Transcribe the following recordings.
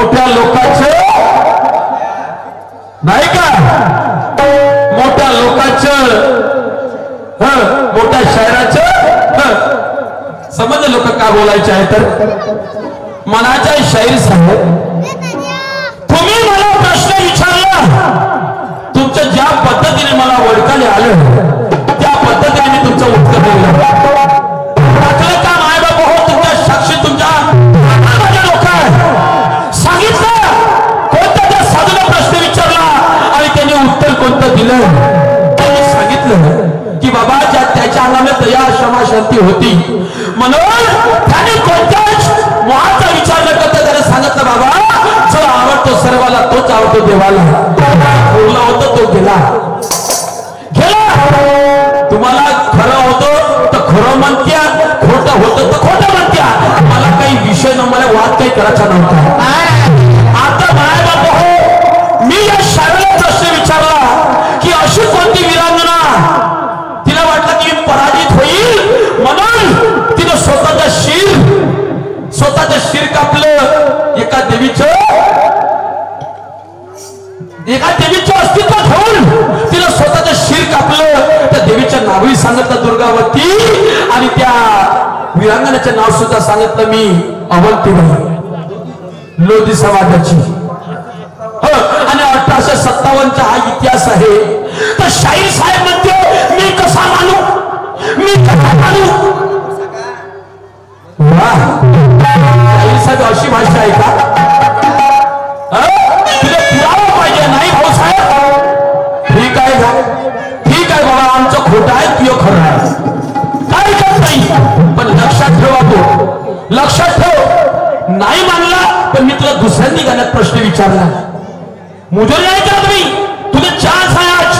मोठ्या लोकांचं नाही का, मोठ्या लोकांचं मोठ्या शहराचं समजलं लोक का बोलायचे आहे तर मनाच्या शाहीर साहेब तुम्ही मला प्रश्न विचारला, तुमच्या ज्या पद्धतीने मला ओळखायला आलं त्या पद्धतीने मी तुमचं उत्तर दिलं. टाकलं का माय बाबा हो तुमच्या साक्षी तुमच्या माझ्या लोक सांगितलं कोणत्या त्या साधूला प्रश्न विचारला आणि त्यांनी उत्तर कोणतं दिलं. त्यांनी सांगितलं की बाबा ज्या त्याच्या अंगाने दया क्षमा शांती होती म्हणून त्याने कोणत्याच मुळाचा विचार न करता त्याने सांगितलं बाबा जो आवडतो सर्वाला तोच आवडतो देवाला. बोलला होता तो गेला तुम्हाला खरं होतं तर खरं म्हणत्या, खोटं होतं तर खोटं म्हणत्या. मला काही विषय न मला वाद काही करायचा नव्हता. आता माय बाबा हो मी या शाळेला प्रश्न विचारला की अशी कोणती विरांगना तिला वाटलं की पराजित होईल म्हणून तिनं स्वतःचं शिर कापलं. एका देवीचं अस्तित्व ठेवून तिनं स्वतःचं शिर कापलं. त्या देवीच्या नावही सांगितलं दुर्गावती आणि त्या विरांगणाचं नाव सुद्धा सांगितलं मी अवंतीबाई लोधी समाजाची. आणि 1857 हा इतिहास आहे. तर शाहीर साहेब म्हणते मी कसा मानू. शाहीर साहेब अशी भाषा आहे का. तुला पुरावा पाहिजे नाही भाऊसाहेब. ठीक आहे बाबा आमचं खोटं आहे तुझं खरं आहे काय करत नाही. पण लक्षात ठेवा तो लक्षात ठेव नाही मानला पण मी तुला दुसऱ्यांनी गाण्यात प्रश्न विचारला. मुजोरी नाही केला तुम्ही तुला चान्स आहे आज.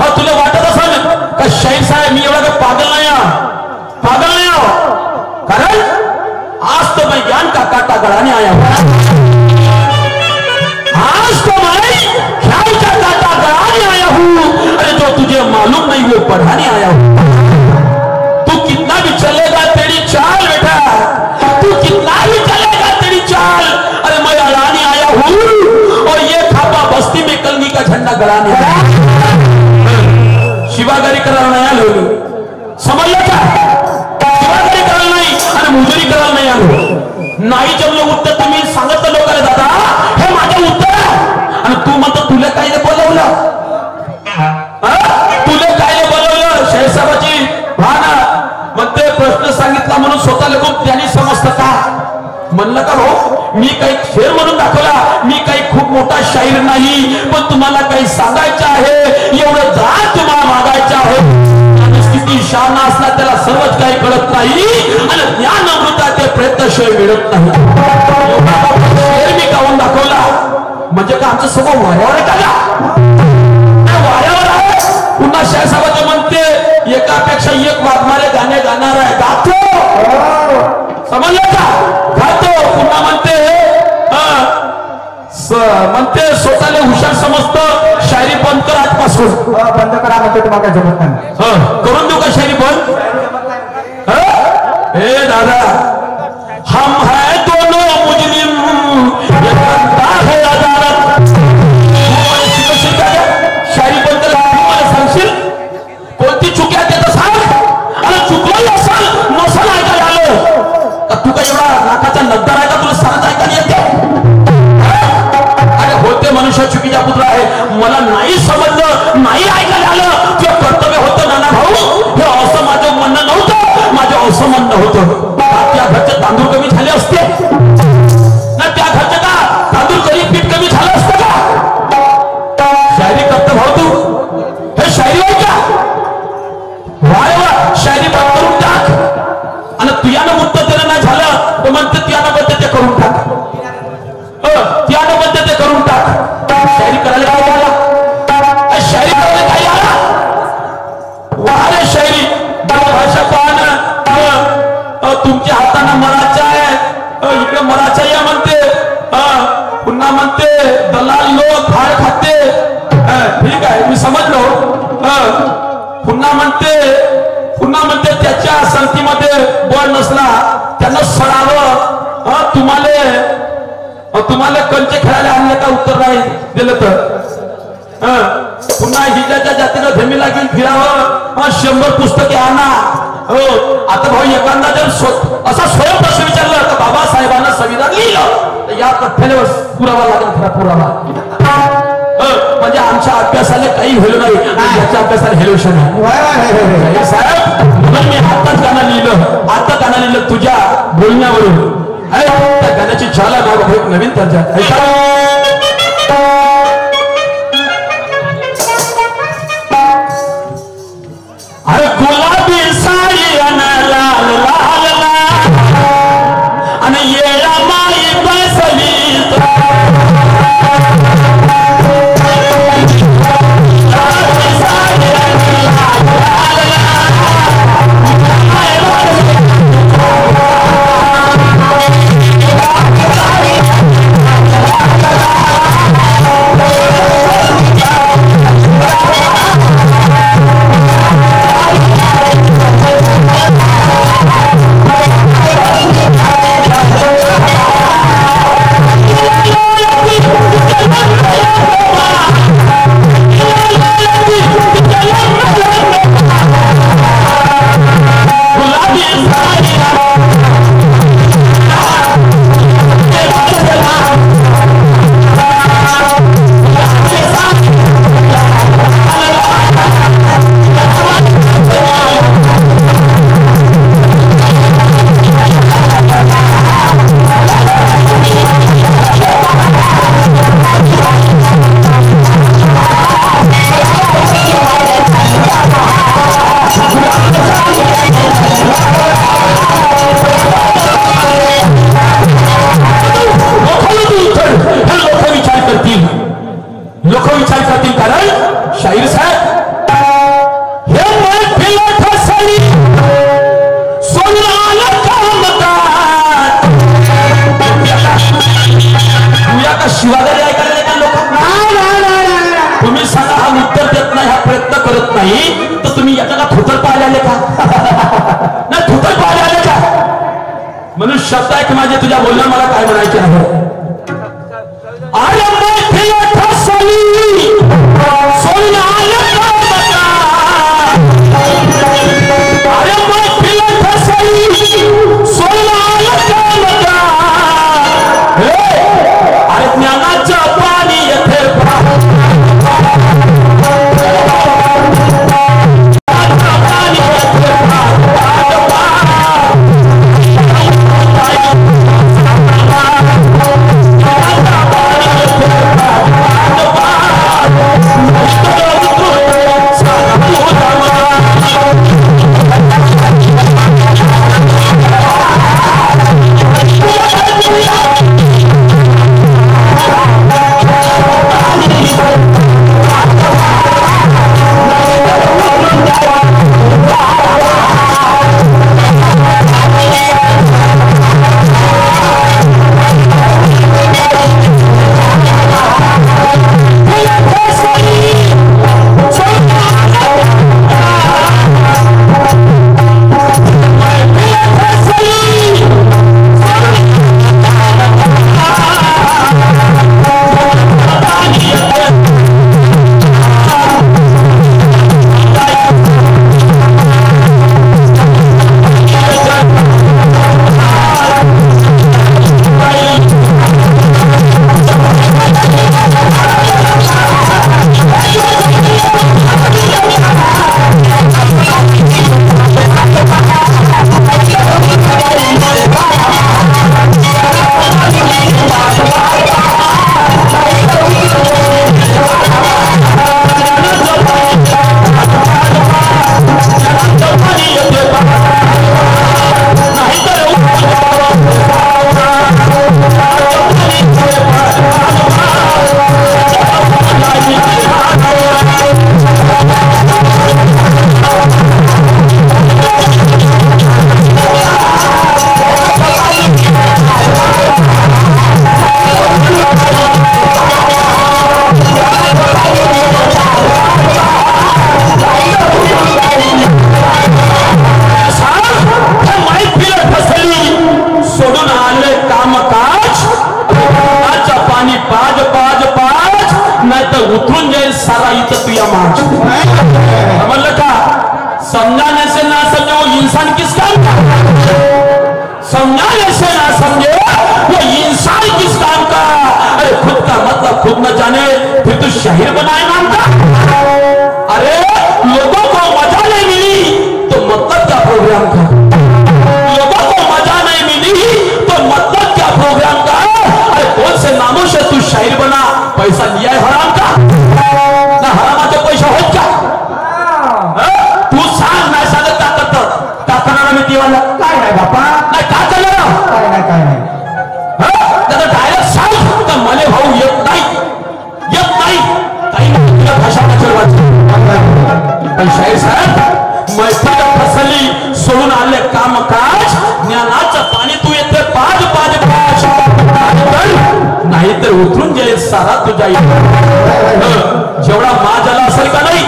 हा तुला वाटत असेल का शाहीर साहेब मी एवढा पागल नाही कारण आज तो मैं ज्ञान का काटा गड़ाने आया हूं. आज तो मैं ख्याल का काटा गड़ाने आया हूं. अरे जो तुझे मालूम नहीं वो पढ़ाने आया हूं. तू कितना भी चलेगा तेरी चाल बेटा, तू कितना भी चलेगा तेरी चाल. अरे मैं अड़ाने आया हूं और ये खापा बस्ती में कलगी का झंडा गड़ाने आया. शिवागारी करायला नाही आलो समजलं का. शिवागारी करायला नाही आणि मुजोरी करायला नाही आलो. नाही जमलं उत्तर तुम्ही सांगितलं लोकांना दादा हे माझं उत्तर आणि तू म्हणतो तुला काय बोलवलं. तुला काय बोलवलं शाहीर भाना म्हणते प्रश्न सांगितला म्हणून स्वतः लोक त्यांनी समजतं का. म्हणलं का हो मी काही शेर म्हणून दाखवला. मी काही खूप मोठा शाहीर नाही पण तुम्हाला काही सांगायचं आहे एवढं दान तुम्हाला मागायचं आहे. किती शान असला त्याला सर्वच काही कळत नाही आणि ज्ञान अमृता ते प्रयत्नशिवाय मिळत नाही. शेर मी गाऊन दाखवला म्हणजे का आमचं सगळं वाऱ्यावर आहे. पुन्हा शाहसाहेबाचे म्हणते एकापेक्षा एक वाघमारे गाणे गाणार आहे. गातो समजलं का गातो. पुन्हा म्हणते स्वतःला हुशार समजतं. शायरी बंद कर आजपासून. बंद करा म्हणते तुम्हाला जमत नाही. करून देऊ का शायरी बंद. हे दादा हम है दोनों मुजरिम है अदालत. शायरी बंद कर मला सांगशील कोणती चुकी आहे ते सांग. आणि चुकलं असाल नसाल ऐकायला आलं का तू काय एवढा नाकाचा नद्दार आहे का तुला सांगत ऐकायला येते. अरे होते मनुष्य चुकीचा पुत्र आहे. मला नाही समजलं नाही ऐकायला आलं ते कर्तव्य होतं नाना भाऊ. हे असं माझं म्हणणं नव्हतं. माझं असं म्हणणं होतं त्या घरचे तांदूळ कमी झाले असते ना त्या घरचे का तांदूळ कधी पीठ कमी झालं असतं का. शायरी करतो भाऊ तू हे शायरी आहे का. वा शायरी बंद करून टाक आणि तुझ्यानं उत्तर देणं नाही झालं तर म्हणते त्यानं बद्दल ते करून टाक. त्यानं बद्दल ते करून टाक. शायरी करायला काय आला. शायरी करायला काय आला. वारे शायरी भाषा पाहणं तुमच्या हातानं मराठा आहे इकडे मराठा या म्हणते. पुन्हा म्हणते दलाल लोक फाळ खाते. ठीक आहे मी समजलो. पुन्हा म्हणते त्याच्या संगतीमध्ये बळ नसला त्यांना सडावं. तुम्हाला तुम्हाला कंचे खेळायला आणले का उत्तर नाही दिलं तर पुन्हा हिजाच्या जातीनं धमीला घेऊन फिरावं 100 पुस्तके आणा हो आता भाऊ एखादा जर असा स्वयं प्रश्न विचारला तर बाबासाहेबांना संविधान लिहिलं तर या पठ्ठ्याने पुरावा लागेल खरा पुरावा म्हणजे आमच्या अभ्यासाला काही व्हॅल्यू नाही याच्या अभ्यासाला व्हॅल्युएशन आहे साहेब म्हणून मी आताच गाणं लिहिलं तुझ्या बोलण्यावरून त्या गाण्याची झाला नाव नवीन त्यांच्या अरे गुलाबी साडी लाल लाल आणि येळा माई बसली लोक विचार करतील कारण शाहीर साहेब हे फसली सोनाला तुया का शिवागारी ऐकायला का लोक तुम्ही सांगा हा उत्तर देत नाही हा प्रयत्न करत नाही तर तुम्ही याच्याला थोतर पाहायला आले का नाही थोतर पाहायला आले का म्हणून शब्द आहे की माझे तुझ्या बोलणं मला काय म्हणायचे आहे अरे फसली सोनाला अरे फसली सोनाला अरे ज्ञानाचं पाणी येथे पाज पाज पाज नाही तर उतरून जाईल सारा इथं तुझ्या मार्च समजलं का समझाने से ना समझे वो इंसान किस काम का समझाने से ना समझे वो इंसान किस काम का अरे खुद का मतलब खुद न जाने फिर तू शाहिर बनाए नाम का अरे लोगों को मजा नहीं मिली तो मतलब क्या प्रोग्राम का लोगों को मजा नहीं मिली तो मतलब क्या प्रोग्राम का अरे कौन से नामों से तू शायर बना पैसा लिया है हराम का ना हरामाचे पैसा होत का तू सांग नाही सांगत का करणार मी देवाला काय नाही बापा नाही का करणार काय नाही त्याचा डायरेक्ट सांग तर मले भाऊ येत नाही काही तुला भाषा वाचवायची पण शाहीर साहेब मैत्रीला फसली सोडून आले कामकाज ज्ञानाचं पाणी तू येते पाज पाज पाज नाही तर उतरून जाईल सारा तुझ्या जेवढा माज आला असेल का नाही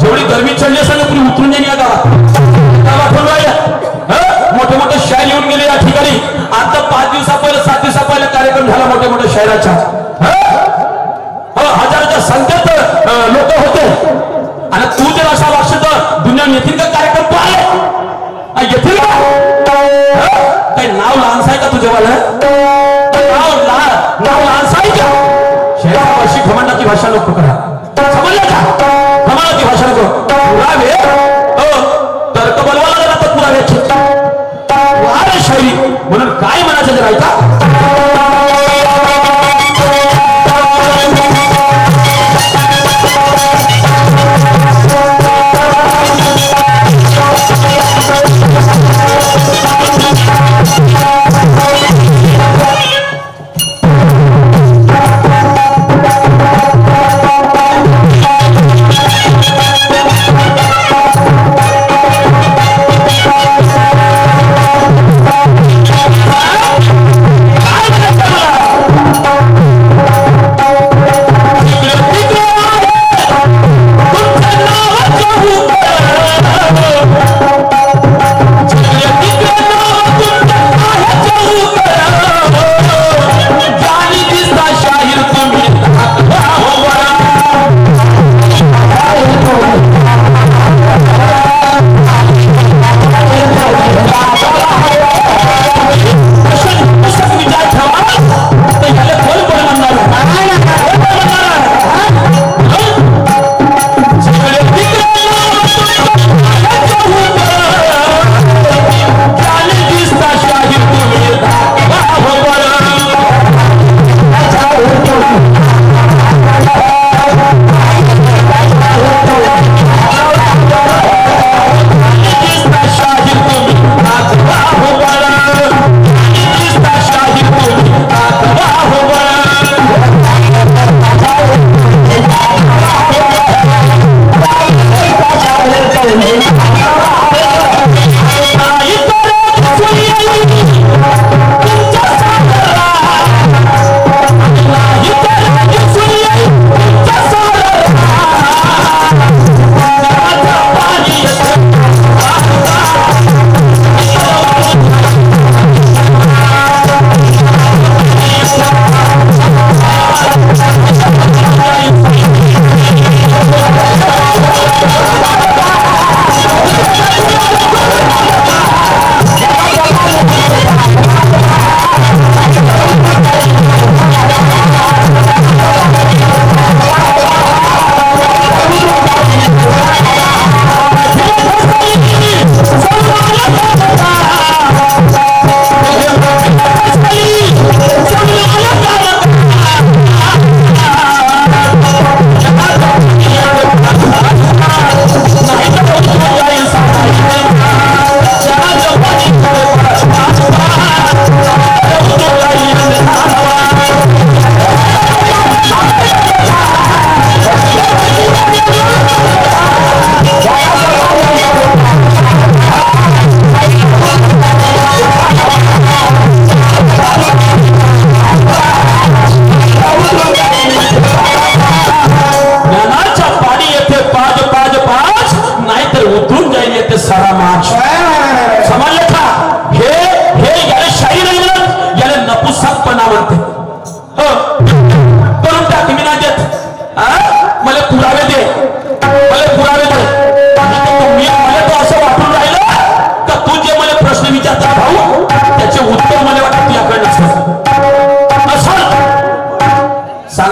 जेवढी गरमी चढली असेल तुम्ही उतरून जाईल या गावात मोठे मोठे शायर येऊन गेले या ठिकाणी आता 5 दिवसा पहिले 7 दिवसा पहिले कार्यक्रम झाला मोठ्या मोठ्या शायराचा हजाराच्या संख्येत लोक होते आणि तू जर असा वागशील तर दुनिया येथील का कार्यक्रम तू आले येथील का काही नाव लहानसा आहे का तुझ्यावाला नाव लहानसा आहे का शहरापाशी घमंडाची भाषा नको करा समजलं का घमंडाची भाषा नको पुरावे तर्क बनवायला लागला तर पुराव्याची वार शायरी म्हणून काय म्हणायचं जर ऐका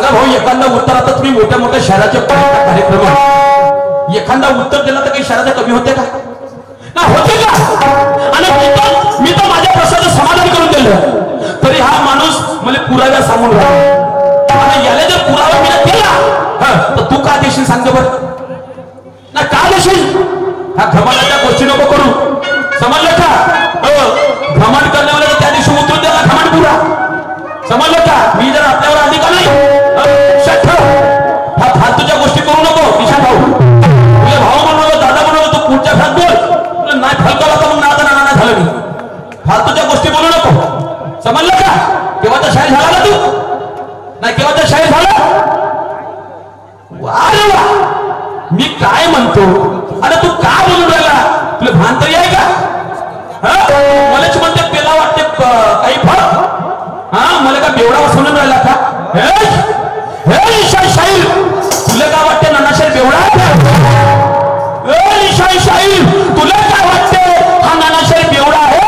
बघा भाऊ, एखादा उत्तरात तुम्ही मोठ्या मोठ्या शहराचे कार्यक्रम एखादा उत्तर दिला तर काही शहराचे कमी होते का? ना होते का? आणि मी तर माझ्या प्रश्नाचं समाधान करून दिलं तरी हा माणूस मला पुराव्या सांगून राहिला. आणि याला जर पुरावा मी केला तर तू का देशील सांगतो बरं ना? का देशील? हा घमंडाच्या गोष्टी नको करू, समजलं का? घमंड करण्यावाला त्या दिवशी उतरून द्याला घमंड पुरा, समजलं का? मी जर आपल्यावर अधिकार नाही हा फालतूच्या गोष्टी करू नको. विशाल भाऊ, तुझे भाऊ म्हणून दादा म्हणून तू पुढच्या खात बोल, नाही फलकाला तर मग नादा नाना झालं. मी फालतूच्या गोष्टी बोलू नको, समजलं का? केव्हाचा शाहीर झाला ना तू? नाही केव्हाचा शाहीर झाला? अरे वा, मी काय म्हणतो? अरे तू का बोलून राहिला? तुला भान तरी आहे का? मलाच म्हणते पेला वाटते काही फळ. मला का बेवडा म्हणून राहिला का? हे शाहीर, तुला काय वाटते नानाशाहीर बेवडा? शाहीर, तुला काय वाटते हा नानाशाहीर बेवडा आहे?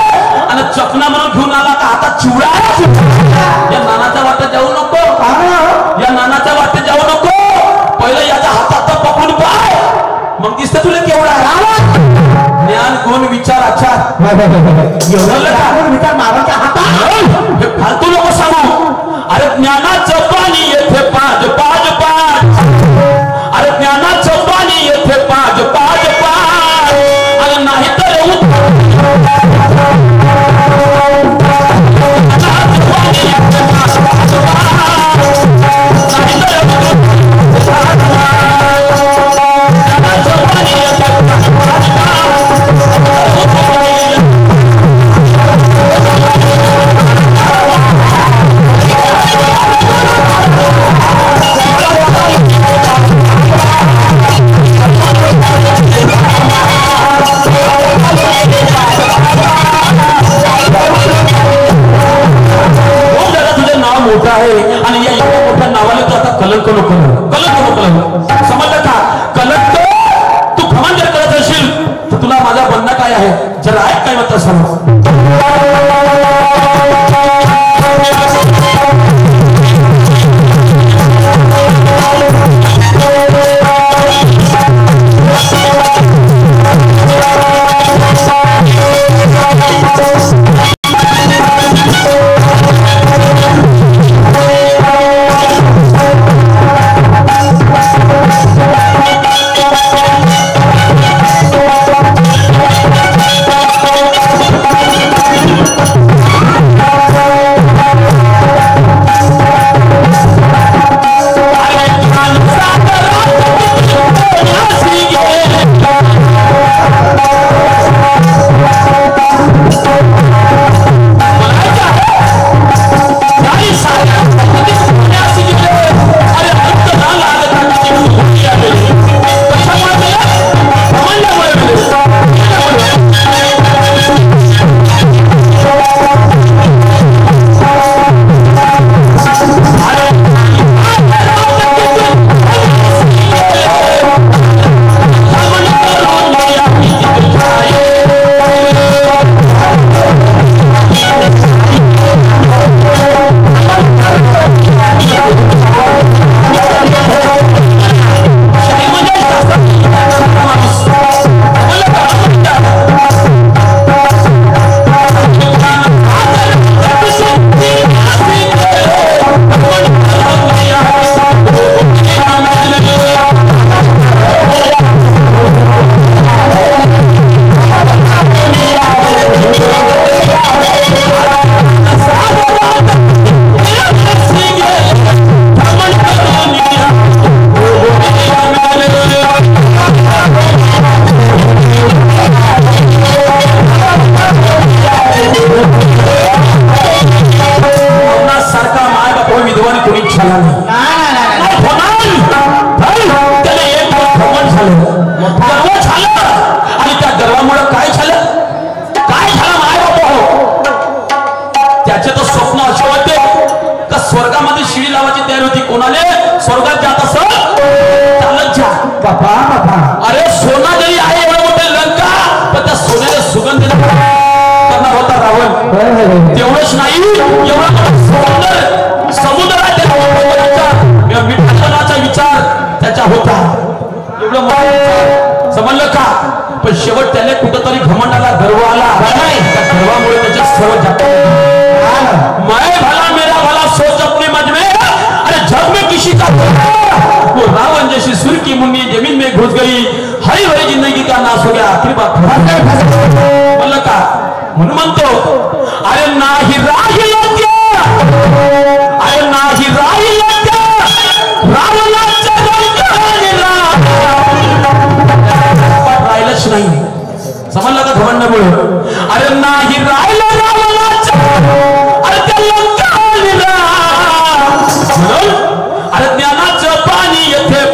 आणि चकना म्हणून घेऊन आला का हातात चिवडा आहे? या नानाच्या वाटेत जाऊ नको, या नानाच्या वाटेत जाऊ नको. पहिलं याच्या हातात तर पकडून पाय, मग दिसतं तुला केवढा ज्ञान गुण विचार आचार विचार मारायच्या हातात. हे फालतू नको सांगू. अरे ज्ञानाचं पाणी येथे पाज पाज पाज, अरे ज्ञानाचं पाणी येथे पाज पाज पाज. अरे नाही तर मोठा आहे आणि या एवढ्या मोठ्या नावाने तू आता कलंक नको कलंक. समजलं का? कलंक तू घमंड जर करत असेल तर तुला माझा बनणं काय आहे जरा ऐक काय म्हणतात सांग. अरे सोना जरी आहे एवढं मोठं लंका पण त्या सोन्याला सुगंध करणार होता रावण. तेवढंच नाही, एवढं समुद्र आहे त्या होता एवढं समजलं का पण शेवट त्याने कुठंतरी घमंडाला गर्व आला त्या गर्वामुळे त्याच्या सर्व मैं भला मेरा भला सोच अपने मन में अरे जग में किसी का वो रावण जैसी सुर की मुंडी जमीन में घुस गई हरी भरी जिंदगी का नाश हो गया आखिरी बात म्हणलं का म्हणून म्हणतो अरे नाही राहिलं अरे नाही राहिलं रावणाच्या राहिलंच नाही समजलं का घमंडामुळे अरे नाही राहिलं रावणाच्या अरे त्या लंकाला म्हणून अरे ज्ञानाचं पाणी येथे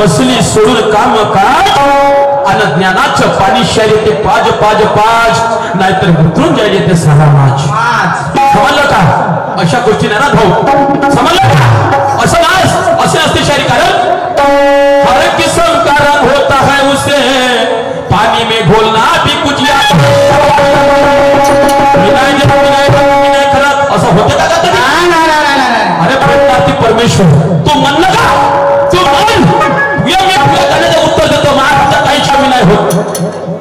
बसली सोडून काम काज आणि ज्ञानाचं पाणी शारी ते पाज पाज पाज नाहीतर उतरून जायचे ते सहा माज समजलं का अशा गोष्टी नाही ना भाऊ समजलं का असं नाही असे असते शारी कारण हर किस्म का रंग होता है उसे पानी में घोलना भी कुछ असं होतं का अरे प्रज्ञाती परमेश्वर तू म्हणलं का तू म्हण उत्तर देतो महाराष्ट्रात काही कमी नाही होत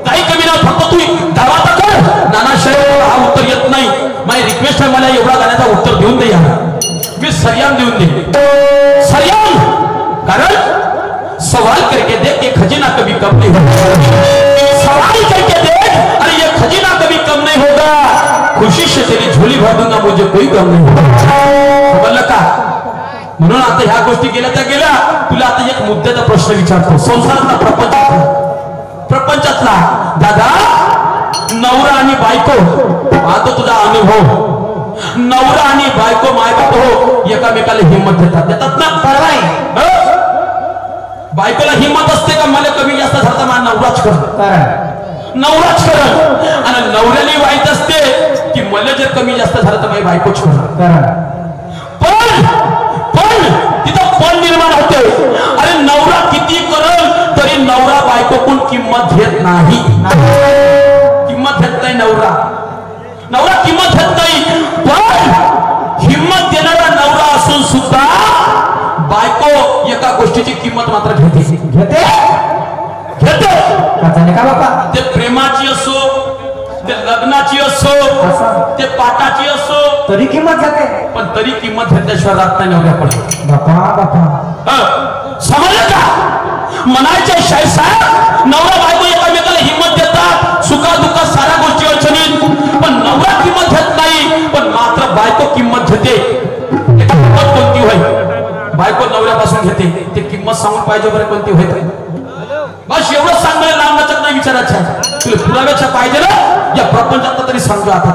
काही कमी नाही फक्त तू दावा तर कर नाना शरीर हा उत्तर येत नाही माझी रिक्वेस्ट आहे मला एवढा गाण्याचा उत्तर देऊन दे यार मी सरयाम देऊन दे सरयाम कारण सवाल करके देख ये खजीना कभी कम नहीं होगा सवाल करके देख अरे ये खजीना कभी कम नहीं होगा खुशी से तेरी झोली भर दूंगा मुझे कोई कम नहीं होगा समजलं का म्हणून आता ह्या गोष्टी गेल्या त्या गेल्या तुला आता एक मुद्द्याचा प्रश्न विचारतो संसारातला प्रपंचातला दादा नवरा आणि बायको आता तुझा अनुभव नवरा आणि बायको माय बाप एकामेकाला हिंमत देतात ना बायकोला हिंमत असते का मला कमी जास्त झालं मला नवराच कर आणि नवऱ्याला वाईट असते की मला जर कमी जास्त झालं तर माझी बायकोच पण तिथं पण निर्माण होते अरे नवरा किती करल तरी नवरा बायकोकडून किंमत घेत नाही किंमत घेत नाही नवरा किंमत घेत नाही पण हिंमत देणारा नवरा असून सुद्धा बायको एका गोष्टीची किंमत मात्र घेते का बाबा ते प्रेमाची असो ते लग्नाची असो ते पाटाची असो तरी किंमत घेते पण तरी किंमत घेतल्याशिवाय राहत नाही नवऱ्याकडे बापा समजलं का म्हणायचे शाहीर साहेब नवरा बायको एकामेकाला हिंमत देतात सुखा दुःखात साऱ्या गोष्टी अडचणीत पण नवरा किंमत घेत नाही पण मात्र बायको किंमत घेते किंमत कोणती होय बायको नवऱ्यापासून घेते ते किंमत सांगून पाहिजे बरं कोणती होय बस एवढं सांगणार रामनाथक नाही विचारायचं तुला पुराव्याच्या पाहिजे ना या प्रपंचात तरी सांगतो आता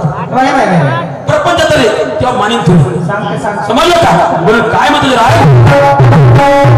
प्रपंचात तरी तेव्हा मानीन तुम्ही समजलं का बोल काय म्हणतो राय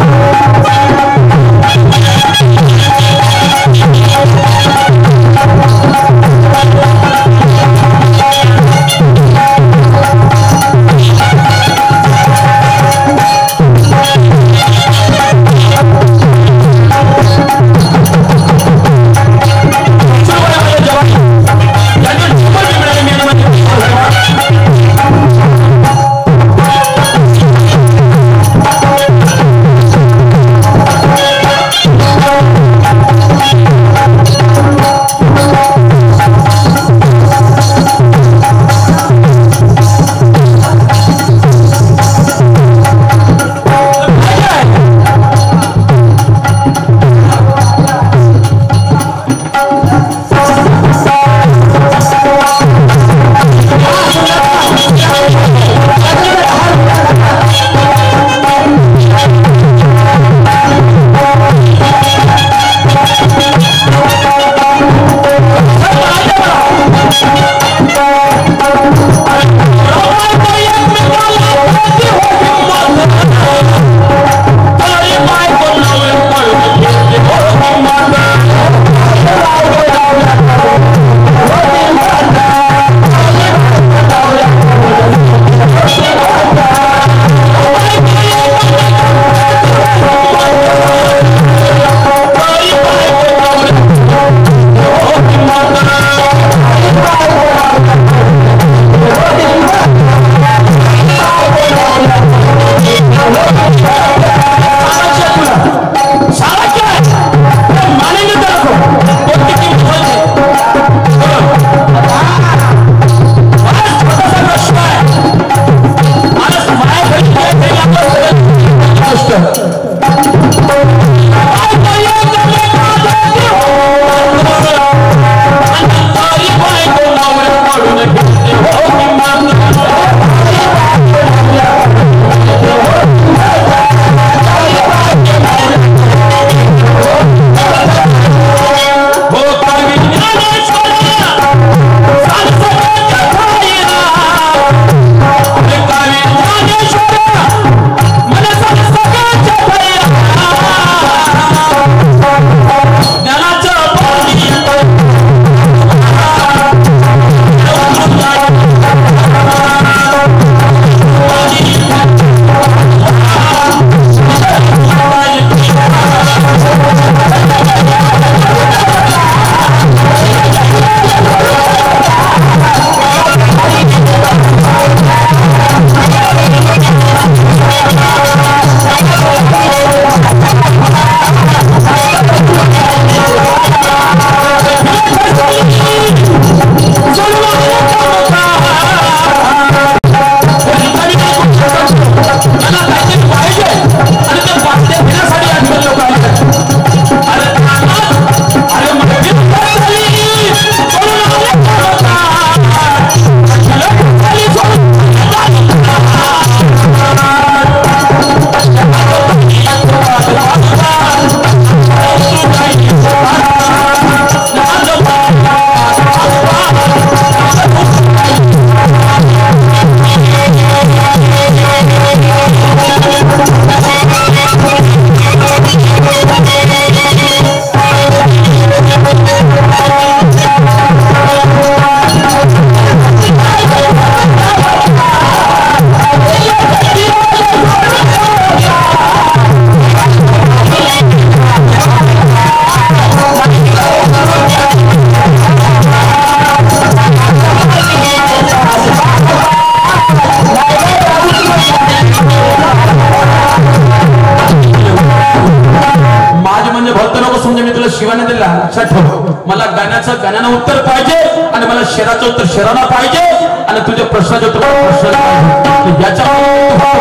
शेराचं उत्तर शेराला पाहिजे आणि तुझ्या प्रश्नाचं उत्तर प्रश्नाला पाहिजे. याच्या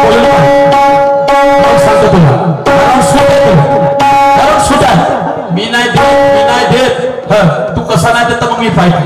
बोलू सांगतो तुला कारण सुट आहे. मी नाही देत तू कसा नाही देत मग मी पाहिजे.